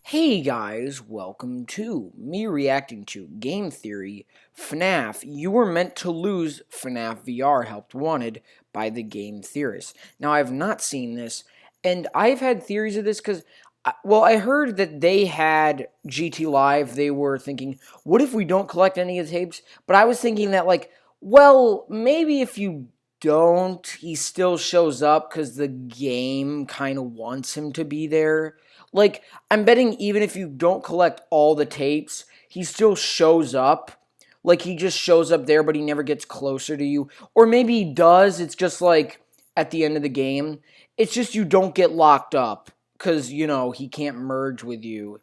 Hey guys, welcome to me reacting to Game Theory, FNAF, You Were Meant to Lose, FNAF VR Helped Wanted by the Game Theorist. Now, I've not seen this, and I've had theories of this because, well, I heard that they had GT Live, they were thinking, what if we don't collect any of the tapes? But I was thinking that, like, well, maybe if you don't, he still shows up because the game kind of wants him to be there. Like, I'm betting even if you don't collect all the tapes, he still shows up. Like, he just shows up there, but he never gets closer to you. Or maybe he does. It's just, like, at the end of the game. It's just you don't get locked up. Because, you know, he can't merge with you.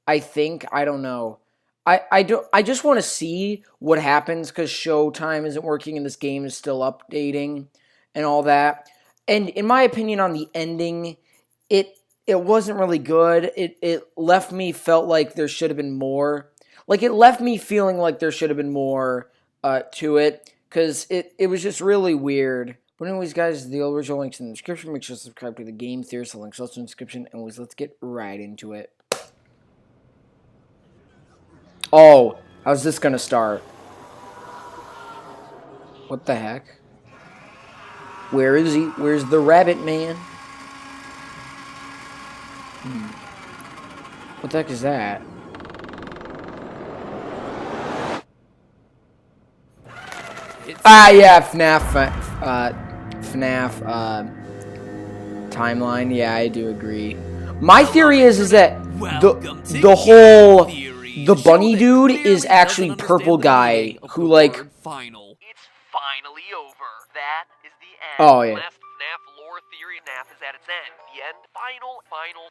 I think. I don't know. I just want to see what happens because Showtime isn't working and this game is still updating and all that. And in my opinion on the ending, it wasn't really good. It left me felt like there should have been more. Like, it left me feeling like there should have been more to it. Because it was just really weird. But anyways, guys, the original link's in the description. Make sure to subscribe to the Game Theorist. The link's also in the description. Anyways, let's get right into it. Oh, how's this gonna start? What the heck? Where is he? Where's the rabbit man? What the heck is that? Yeah, FNAF timeline. Yeah, I do agree. My theory is that the bunny dude is actually Purple Guy who, like, it's finally over. That is the end. Oh, yeah. Last FNAF lore theory of FNAF is at its end. The end. Final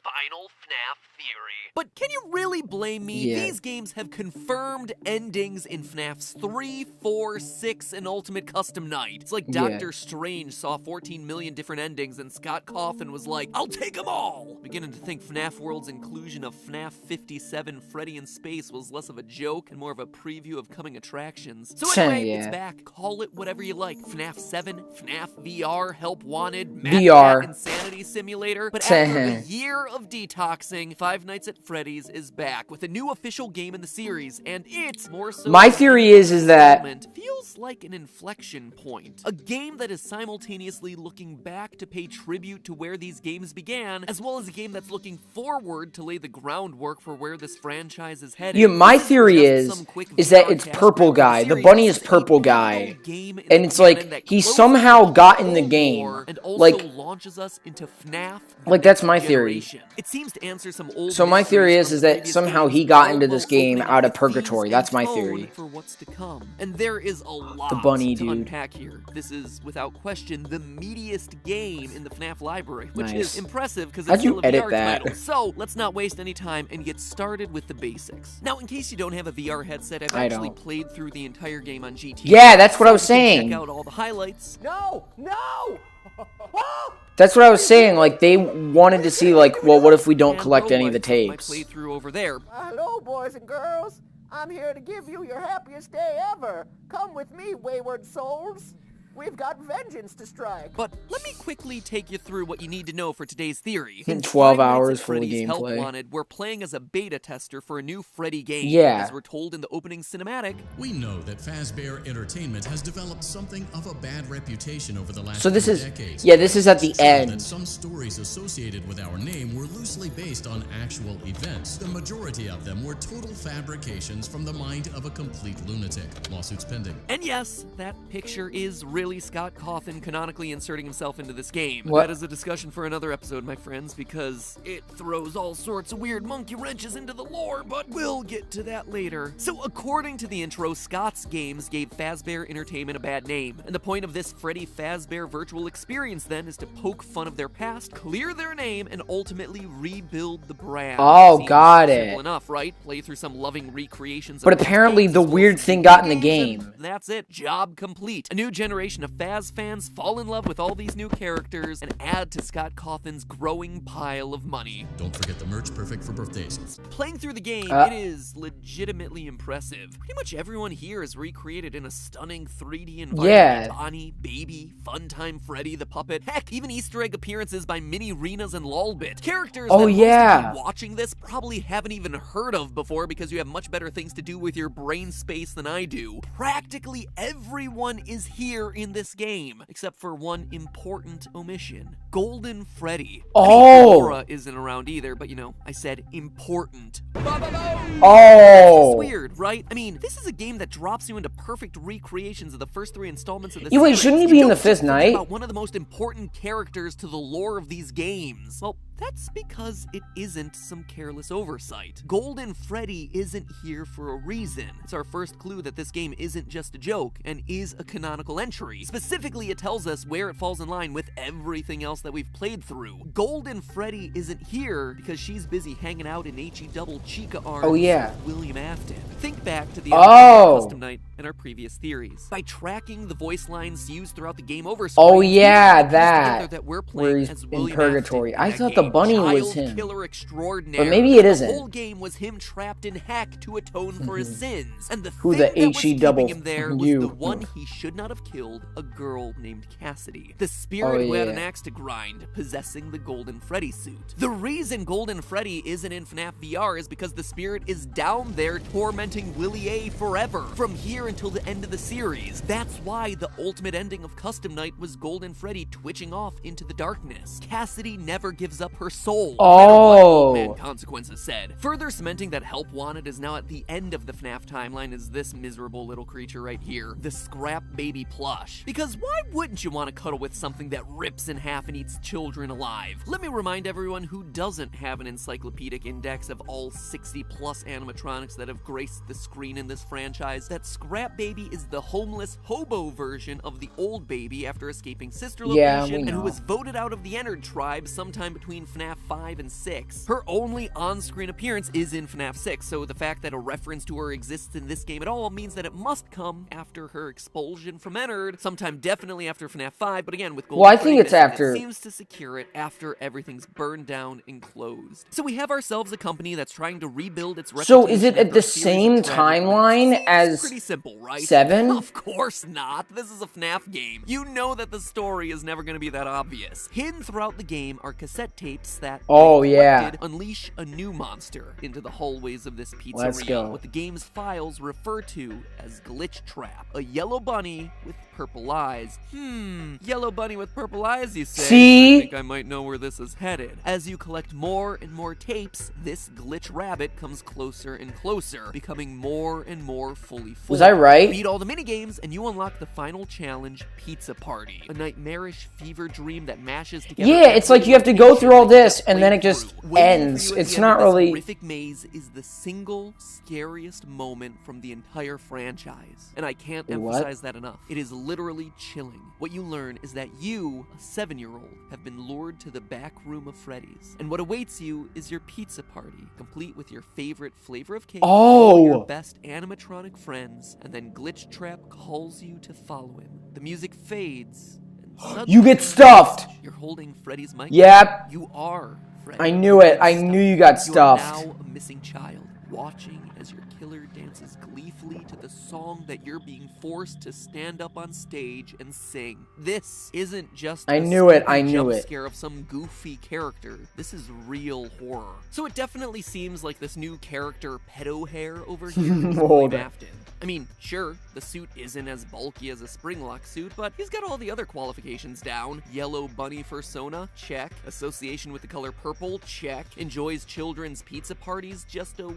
FNAF theory. But can you really blame me? Yeah. These games have confirmed endings in FNAFs 3, 4, 6, and Ultimate Custom Night. It's like Doctor Strange saw 14 million different endings and Scott Cawthon was like, I'll take them all! Beginning to think FNAF World's inclusion of FNAF 57 Freddy in Space was less of a joke and more of a preview of coming attractions. So anyway, it's back. Call it whatever you like. FNAF 7, FNAF VR, Help Wanted, VR. Insanity Simulator. But after a year of detoxing, Five Nights at Freddy's is back with a new official game in the series, and it's more so. My theory is that feels like an inflection point. A game that is simultaneously looking back to pay tribute to where these games began, as well as a game that's looking forward to lay the groundwork for where this franchise is headed. Yeah, my theory is that it's Purple Guy. The bunny is Purple Guy, and it's like he somehow got in the game. And also like launches us into FNAF. Like, that's my theory. It seems to answer some old. So my theory is that somehow he got into this game out of purgatory. That's my theory. For what's to come. And there is a lot the bunny to dude. unpack here. This is, without question, the meatiest game in the FNAF library, which is impressive because it's still a VR title. So let's not waste any time and get started with the basics. Now, in case you don't have a VR headset, I've actually played through the entire game on GT. Yeah, that's what I was saying. Check out all the highlights. No! That's what I was saying. Like, they wanted to see, like, well, what if we don't collect any of the tapes? My playthrough over there. Hello, boys and girls. I'm here to give you your happiest day ever. Come with me, wayward souls. We've got vengeance to strike. But let me quickly take you through what you need to know for today's theory. In 12 hours full of gameplay. Help Wanted, we're playing as a beta tester for a new Freddy game. Yeah. As we're told in the opening cinematic. We know that Fazbear Entertainment has developed something of a bad reputation over the last few decades. Yeah, this is at the end. That some stories associated with our name were loosely based on actual events. The majority of them were total fabrications from the mind of a complete lunatic. Lawsuits pending. And yes, that picture is really Scott Cawthon canonically inserting himself into this game. What? That is a discussion for another episode, my friends, because it throws all sorts of weird monkey wrenches into the lore, but we'll get to that later. So according to the intro, Scott's Games gave Fazbear Entertainment a bad name, and the point of this Freddy Fazbear virtual experience then is to poke fun of their past, clear their name, and ultimately rebuild the brand. Oh, Seems got simple it. enough, right? Play through some loving recreations. But apparently the weird thing got in the game. that's it. Job complete. A new generation of FAS fans fall in love with all these new characters and add to Scott Cawthon's growing pile of money. Don't forget the merch perfect for birthdays. Playing through the game, it is legitimately impressive. Pretty much everyone here is recreated in a stunning 3D environment. Yeah. Bonnie, Baby, Funtime Freddy the Puppet, heck, even Easter egg appearances by Mini Renas and Lolbit. Characters that most of you watching this probably haven't even heard of before because you have much better things to do with your brain space than I do. Practically everyone is here in this game, except for one important omission. Golden Freddy. Laura isn't around either, but you know, I said important. This is weird, right? I mean, this is a game that drops you into perfect recreations of the first 3 installments of the series. Wait, shouldn't he be in the 5th night? About one of the most important characters to the lore of these games. Well, that's because it isn't some careless oversight. Golden Freddy isn't here for a reason. It's our first clue that this game isn't just a joke and is a canonical entry. Specifically, it tells us where it falls in line with everything else that we've played through. Golden Freddy isn't here because she's busy hanging out in HE double Chica arms with William Afton. Think back to the custom night and our previous theories. By tracking the voice lines used throughout the game over screen, that we're playing as William Purgatory. Afton I thought the bunny was him. Killer extraordinaire. But maybe it isn't. The whole game was him trapped in heck to atone for his sins. And the Who thing the that was HE keeping double him there was the one he should not have killed, a girl named Cassidy. The spirit who had an axe to grind, possessing the Golden Freddy suit. The reason Golden Freddy isn't in FNAF VR is because the spirit is down there tormenting Willie A forever, from here until the end of the series. That's why the ultimate ending of Custom Night was Golden Freddy twitching off into the darkness. Cassidy never gives up her soul. Man Consequences said. Further cementing that help wanted is now at the end of the FNAF timeline is this miserable little creature right here, the Scrap Baby plush. Because why wouldn't you want to cuddle with something that rips in half and eats children alive? Let me remind everyone who doesn't have an encyclopedic index of all 60 plus animatronics that have graced the screen in this franchise that Scrap Baby is the homeless hobo version of the old baby after escaping sister location and who was voted out of the Ennard tribe sometime between FNAF 5 and 6. Her only on-screen appearance is in FNAF 6, so the fact that a reference to her exists in this game at all means that it must come after her expulsion from Ennard, sometime definitely after FNAF 5, but again, with Golden Freddy, it seems to secure it after everything's burned down and closed. So we have ourselves a company that's trying to rebuild its reputation. So is it at the same timeline as pretty simple, right? 7? Of course not. This is a FNAF game. You know that the story is never going to be that obvious. Hidden throughout the game are cassette tapes that unleash a new monster into the hallways of this pizzeria. Let's go. What the game's files refer to as Glitch Trap. A yellow bunny with purple eyes. Yellow bunny with purple eyes, you say? See? I think I might know where this is headed. As you collect more and more tapes, this glitch rabbit comes closer and closer, becoming more and more fully formed. Was I right? Beat all the minigames, and you unlock the final challenge, Pizza Party. A nightmarish fever dream that mashes together. Yeah, it's like you have to go through all this, and then it just ends. It's not really... This horrific maze is the single scariest moment from the entire franchise. And I can't emphasize that enough. It is literally chilling. What you learn is that you, a 7-year-old, have been lured to the back room of Freddy's. And what awaits you is your pizza party, complete with your favorite flavor of cake, all your best animatronic friends, and then Glitch Trap calls you to follow him. The music fades, and suddenly you get stuffed! You're holding Freddy's mic. Yep. You are Freddy. I knew it. I knew you got stuffed. You are now a missing child, watching as your killer dances gleefully to the song that you're being forced to stand up on stage and sing. This isn't just I knew it. scare of some goofy character. This is real horror. So it definitely seems like this new character pedo hair over here is William Afton. I mean, sure, the suit isn't as bulky as a Springlock suit, but he's got all the other qualifications down. Yellow bunny fursona, check. Association with the color purple, check. Enjoys children's pizza parties, just a wee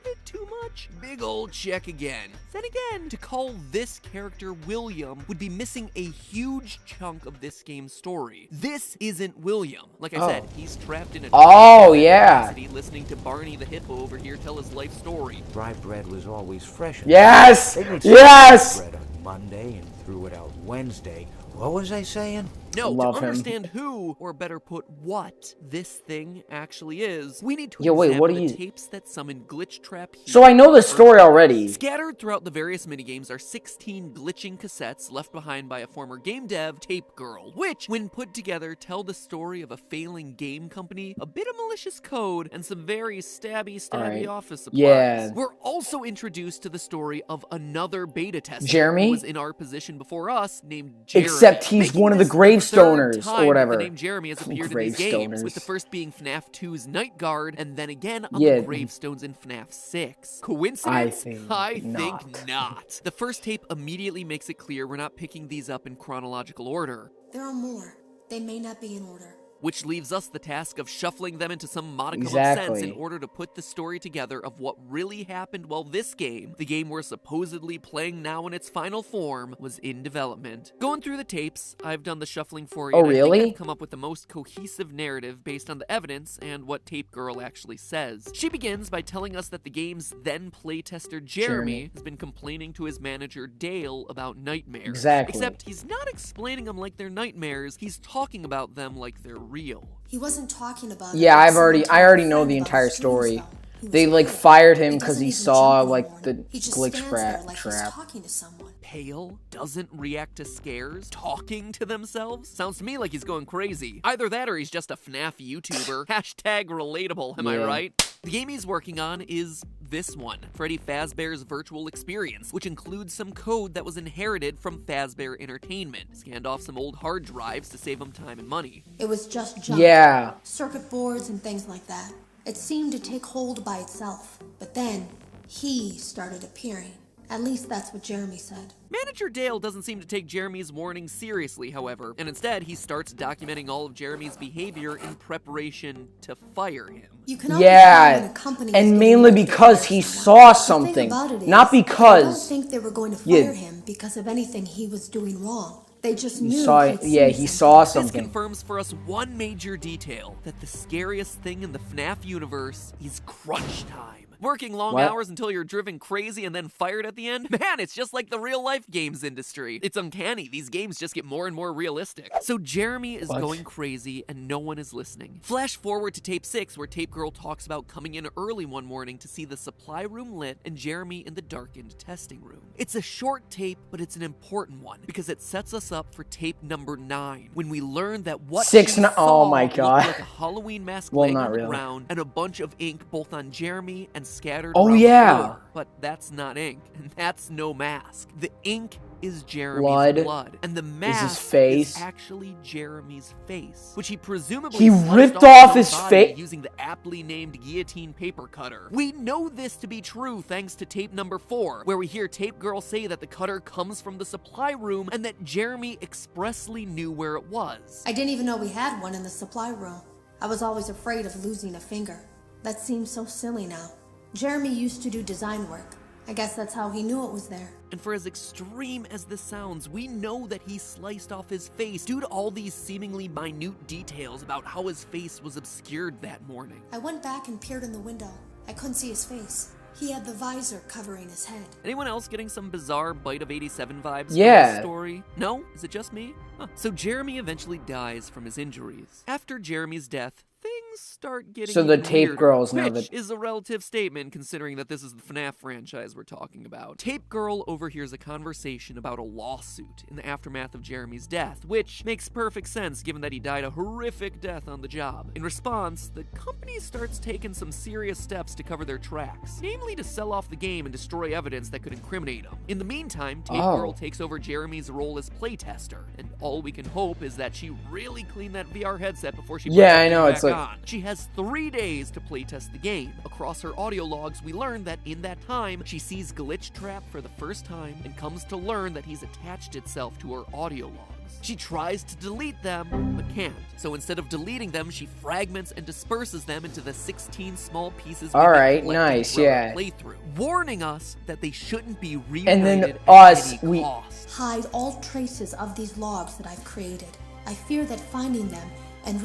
bit too much. Big old check again. Then again, to call this character William would be missing a huge chunk of this game's story. This isn't William. Like I said, he's trapped in a capacity listening to Barney the hippo over here tell his life story. Dry bread was always fresh. Yes! Yes! Bread on Monday and threw it out Wednesday. What was I saying? No, Love to him. understand who, or better put, what this thing actually is, we need to Yo, wait, examine what are the you... tapes that summon Glitch Trap here. So I know the story already. Scattered throughout the various minigames are 16 glitching cassettes left behind by a former game dev, Tape Girl, which, when put together, tell the story of a failing game company, a bit of malicious code, and some very stabby office supplies. Yeah. We're also introduced to the story of another beta tester Jeremy? who was in our position before us, named Jeremy. Except he's Making one of the this Gravestoners, third time or whatever. that the name Jeremy has appeared in these games, Gravestoners. with the first being FNAF 2's Night Guard, and then again on Yeah. the gravestones in FNAF 6. Coincidence? I think not. The first tape immediately makes it clear we're not picking these up in chronological order. There are more. They may not be in order. Which leaves us the task of shuffling them into some modicum of sense in order to put the story together of what really happened while this game, the game we're supposedly playing now in its final form, was in development. Going through the tapes, I've done the shuffling for you. Oh, and I really? think I've come up with the most cohesive narrative based on the evidence and what Tape Girl actually says. She begins by telling us that the game's then playtester Jeremy has been complaining to his manager Dale about nightmares. Exactly. Except he's not explaining them like they're nightmares, he's talking about them like they're real. He wasn't talking about Yeah, it. I already know the entire story. They like fired him because he saw like the glitch trap. Talking to someone. Pale doesn't react to scares, talking to themselves? Sounds to me like he's going crazy. Either that or he's just a FNAF YouTuber. Hashtag relatable, am I right? The game he's working on is this one, Freddy Fazbear's Virtual Experience, which includes some code that was inherited from Fazbear Entertainment. Scanned off some old hard drives to save him time and money. It was just junk. Yeah. Circuit boards and things like that. It seemed to take hold by itself. But then, he started appearing. At least that's what Jeremy said. Manager Dale doesn't seem to take Jeremy's warning seriously, however, and instead he starts documenting all of Jeremy's behavior in preparation to fire him. You can always tell when a company is and getting mainly ready to because fire he someone. saw The thing something, about it is, not I because don't think they were going to fire him because of anything he was doing wrong. They just knew he saw This something. confirms for us one major detail, that the scariest thing in the FNAF universe is crunch time. Working long hours until you're driven crazy and then fired at the end? Man, it's just like the real-life games industry. It's uncanny. These games just get more and more realistic. So Jeremy is going crazy and no one is listening. Flash forward to tape 6 where Tape Girl talks about coming in early one morning to see the supply room lit and Jeremy in the darkened testing room. It's a short tape, but it's an important one because it sets us up for tape number 9 when we learn that what she saw oh my god, looked like a Halloween mask well, laying not on the really. ground and a bunch of ink both on Jeremy and scattered Oh, around yeah. the floor. But that's not ink, and that's no mask. The ink is Jeremy's blood, and the mask face. is actually Jeremy's face, which he presumably He sliced ripped off off his his body face using the aptly named guillotine paper cutter. We know this to be true thanks to tape number 4, where we hear Tape Girl say that the cutter comes from the supply room and that Jeremy expressly knew where it was. I didn't even know we had one in the supply room. I was always afraid of losing a finger. That seems so silly now. Jeremy used to do design work. I guess that's how he knew it was there. And for as extreme as this sounds, we know that he sliced off his face due to all these seemingly minute details about how his face was obscured that morning. I went back and peered in the window. I couldn't see his face. He had the visor covering his head. Anyone else getting some bizarre Bite of 87 vibes from Yeah. this story? No? Is it just me? Huh. So Jeremy eventually dies from his injuries. After Jeremy's death, things start getting So the even Tape weirder, Girl's now which is a relative statement considering that this is the FNAF franchise we're talking about. Tape Girl overhears a conversation about a lawsuit in the aftermath of Jeremy's death, which makes perfect sense given that he died a horrific death on the job. In response, the company starts taking some serious steps to cover their tracks, namely to sell off the game and destroy evidence that could incriminate him. In the meantime, Tape Girl takes over Jeremy's role as playtester, and all we can hope is that she really cleaned that VR headset before she puts it back on. She has 3 days to playtest the game. Across her audio logs, we learn that in that time, she sees Glitch Trap for the first time and comes to learn that he's attached itself to her audio logs. She tries to delete them, but can't. So instead of deleting them, she fragments and disperses them into the 16 small pieces we nice, playthrough, warning us that they shouldn't be reunited and then at any cost. Hide all traces of these logs that I've created. I fear that finding them and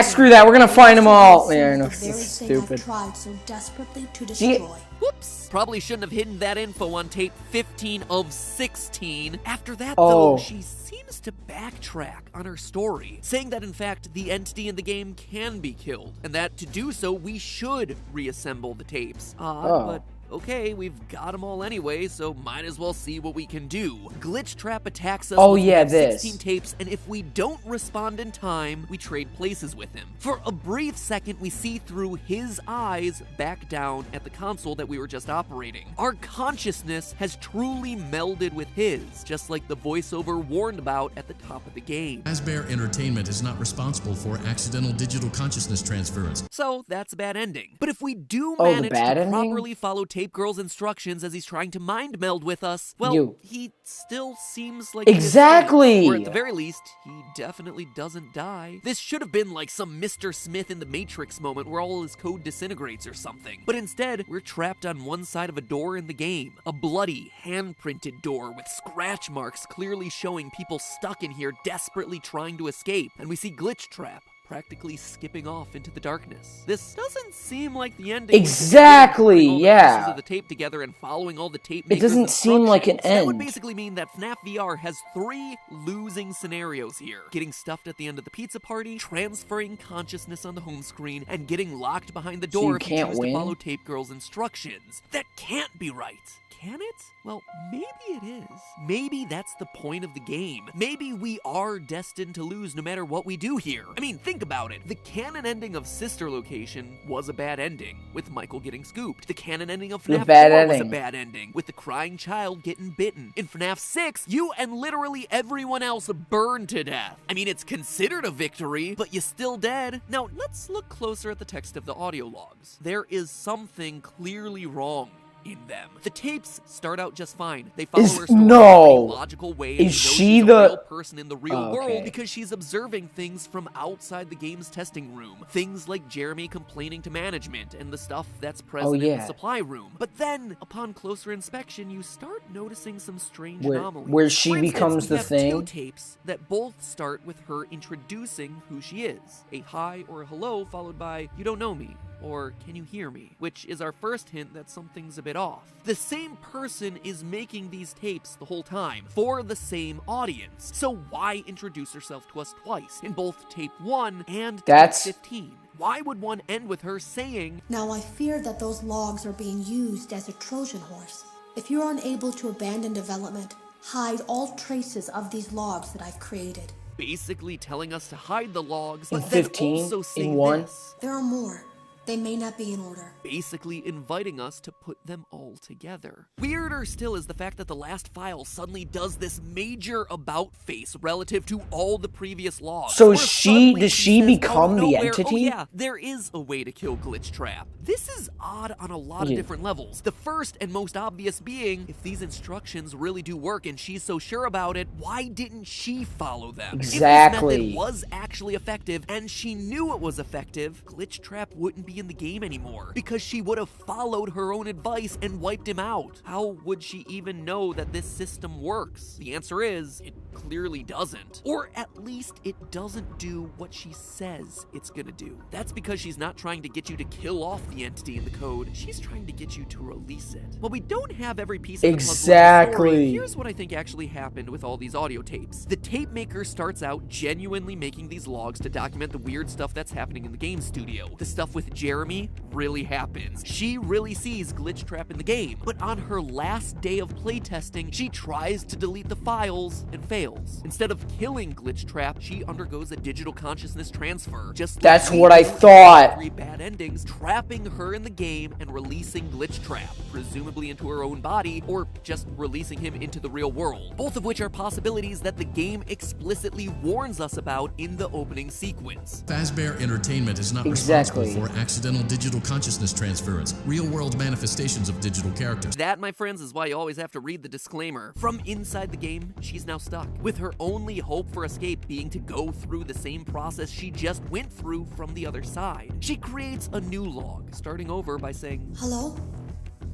screw that, we're gonna find them all. Yeah, I know, this is stupid. I've tried so desperately to destroy. Whoops! Probably shouldn't have hidden that info on tape 15 of 16. After that, Oh. though, she seems to backtrack on her story, saying that in fact the entity in the game can be killed, and that to do so we should reassemble the tapes. But okay, we've got them all anyway, so might as well see what we can do. Glitch Trap attacks us with yeah, 16 tapes, and if we don't respond in time, we trade places with him. For a brief second, we see through his eyes back down at the console that we were just operating. Our consciousness has truly melded with his, just like the voiceover warned about at the top of the game. Fazbear Entertainment is not responsible for accidental digital consciousness transference. So that's a bad ending. But if we do the manage bad to ending? properly follow Tape Girl's instructions as he's trying to mind meld with us, well, he still seems like Exactly! Or at the very least, he definitely doesn't die. This should have been like some Mr. Smith in the Matrix moment where all his code disintegrates or something. But instead, we're trapped on one side of a door in the game. A bloody, hand-printed door with scratch marks clearly showing people stuck in here desperately trying to escape. And we see Glitch Trap practically skipping off into the darkness. This doesn't seem like the ending. Exactly, all the yeah. pieces of the tape together and following all the tape It doesn't seem like an That would end. basically mean that FNAF VR has 3 losing scenarios here. Getting stuffed at the end of the pizza party, transferring consciousness on the home screen, and getting locked behind the So door you if you can't choose win? to follow Tape Girl's instructions. That can't be right. Can it? Well, maybe it is. Maybe that's the point of the game. Maybe we are destined to lose no matter what we do here. I mean, think about it. The canon ending of Sister Location was a bad ending, with Michael getting scooped. The canon ending of FNAF 4 was a bad ending, with the crying child getting bitten. In FNAF 6, you and literally everyone else burned to death. I mean, it's considered a victory, but you're still dead. Now, let's look closer at the text of the audio logs. There is something clearly wrong in them. The tapes start out just fine. They follow her story in a logical way. And Is you know she she's a the real person in the real world because she's observing things from outside the game's testing room. Things like Jeremy complaining to management and the stuff that's present in the supply room. But then, upon closer inspection, you start noticing some strange anomalies. Where she For instance, becomes we the have thing? 2 tapes that both start with her introducing who she is. A hi or a hello followed by, you don't know me, or can you hear me? Which is our first hint that something's a bit off. The same person is making these tapes the whole time for the same audience. So why introduce herself to us twice in both tape 1 and tape 15? Why would one end with her saying, Now I fear that those logs are being used as a Trojan horse. If you're unable to abandon development, hide all traces of these logs that I've created. basically telling us to hide the logs, In but then 15, also in saying 1. this. There are more. They may not be in order. Basically inviting us to put them all together. Weirder still is the fact that the last file suddenly does this major about face relative to all the previous logs. So where does suddenly she says become out of the nowhere, entity? Oh yeah, there is a way to kill Glitch Trap. This is odd on a lot of different levels. The first and most obvious being, if these instructions really do work and she's so sure about it, why didn't she follow them? Exactly. If this method was actually effective and she knew it was effective, Glitch Trap wouldn't be in the game anymore because she would have followed her own advice and wiped him out. How would she even know that this system works? The answer is, it clearly doesn't. Or at least it doesn't do what she says it's gonna do. That's because she's not trying to get you to kill off the entity in the code, she's trying to get you to release it. While we don't have every piece of the puzzle in the story, here's what I think actually happened with all these audio tapes. The tape maker starts out genuinely making these logs to document the weird stuff that's happening in the game studio. The stuff with Jeremy really happens. She really sees Glitch Trap in the game, but on her last day of playtesting, she tries to delete the files and fails. Instead of killing Glitch Trap, she undergoes a digital consciousness transfer. Just That's like what I thought. 3 bad endings, trapping her in the game and releasing Glitch Trap, presumably into her own body, or just releasing him into the real world. Both of which are possibilities that the game explicitly warns us about in the opening sequence. Fazbear Entertainment is not responsible for accidental digital consciousness transference, real-world manifestations of digital characters. That, my friends, is why you always have to read the disclaimer. From inside the game, she's now stuck, with her only hope for escape being to go through the same process she just went through from the other side. She creates a new log, starting over by saying, Hello?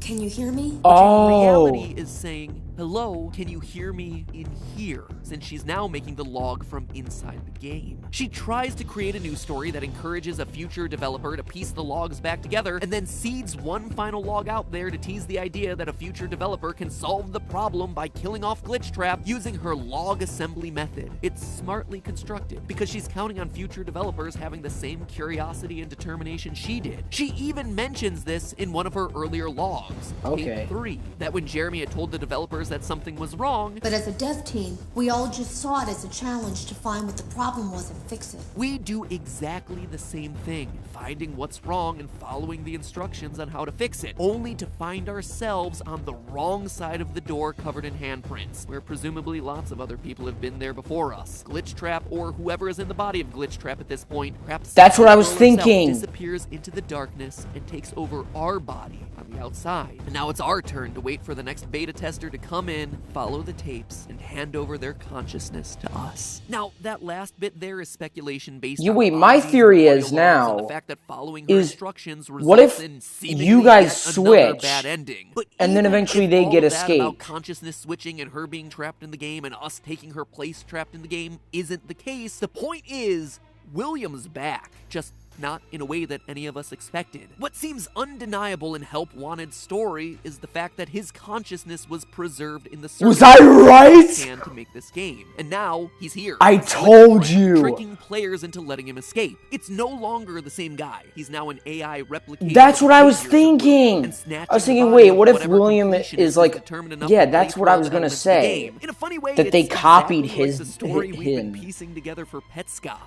Can you hear me? which in reality is saying, Hello, can you hear me in here? Since she's now making the log from inside the game. She tries to create a new story that encourages a future developer to piece the logs back together, and then seeds one final log out there to tease the idea that a future developer can solve the problem by killing off Glitchtrap using her log assembly method. It's smartly constructed, because she's counting on future developers having the same curiosity and determination she did. She even mentions this in one of her earlier logs, Tape 3, that when Jeremy had told the developers that something was wrong, But as a dev team, we all just saw it as a challenge to find what the problem was and fix it. we do exactly the same thing, finding what's wrong and following the instructions on how to fix it, only to find ourselves on the wrong side of the door covered in handprints, where presumably lots of other people have been there before us. Glitchtrap, or whoever is in the body of Glitchtrap at this point, perhaps That's what I was herself thinking. disappears into the darkness and takes over our body on the outside. And now it's our turn to wait for the next beta tester to come in, follow the tapes, and hand over their consciousness to us. Now, that last bit there is speculation based on wait, my oddities theory and is audio logs and now the fact that following her is, instructions what results if in seemingly you guys yet another switch, bad ending. But and then even eventually if they all get of that about escape? consciousness switching and her being trapped in the game and us taking her place trapped in the game isn't the case, the point is, William's back, just not in a way that any of us expected. What seems undeniable in Help Wanted's story is the fact that his consciousness was preserved in the Was I right? to make this game, and now he's here. I told you. Tricking players into letting him escape. It's no longer the same guy. He's now an AI replicating. That's what I was behaviors of William thinking. and snatching I was the thinking, body wait, of what if whatever William completionist is like, determined enough yeah, to that's play what I for was all the gonna elements of the say. game. In a funny way, That they it's copied exactly his- like the story we've been him. piecing together for Petscop.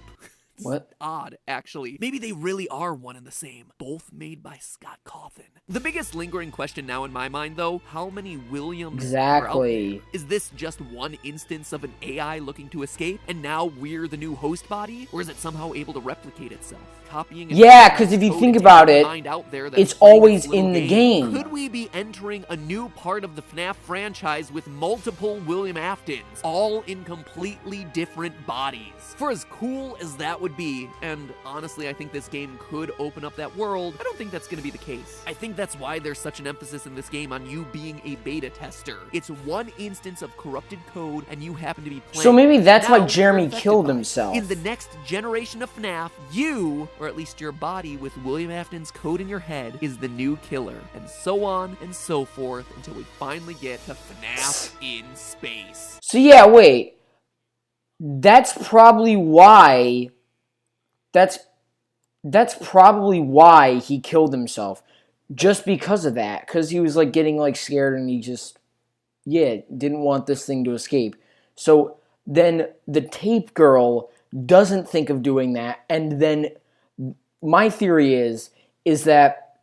What? Odd, actually. Maybe they really are one and the same, both made by Scott Cawthon. The biggest lingering question now in my mind, though, how many Williams are out Exactly. there? Is this just one instance of an AI looking to escape, and now we're the new host body? Or is it somehow able to replicate itself? Copying and Yeah, pasting 'cause if you code think and about taking it, the mind out there that's it's playing always its little in the game. Could we be entering a new part of the FNAF franchise with multiple William Aftons, all in completely different bodies? For as cool as that would be, and honestly I think this game could open up that world, I don't think that's going to be the case. I think that's why there's such an emphasis in this game on you being a beta tester. It's one instance of corrupted code, and you happen to be playing. So maybe that's why Now, Jeremy you're affected killed by it. himself. In the next generation of FNAF, you, or at least your body with William Afton's code in your head, is the new killer, and so on and so forth until we finally get to FNAF in space. So yeah, wait. That's probably why. That's probably why he killed himself, just because of that. Because he was like getting like scared, and he just, yeah, didn't want this thing to escape. So then the tape girl doesn't think of doing that, and then my theory is that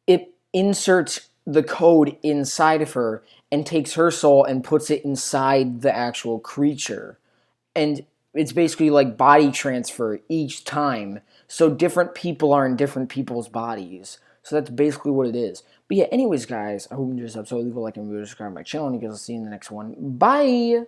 it inserts the code inside of her and takes her soul and puts it inside the actual creature. And it's basically like body transfer each time. So different people are in different people's bodies. So that's basically what it is. But yeah, anyways, guys, I hope you enjoyed this episode. Leave a like and subscribe to my channel, and you guys will see you in the next one. Bye!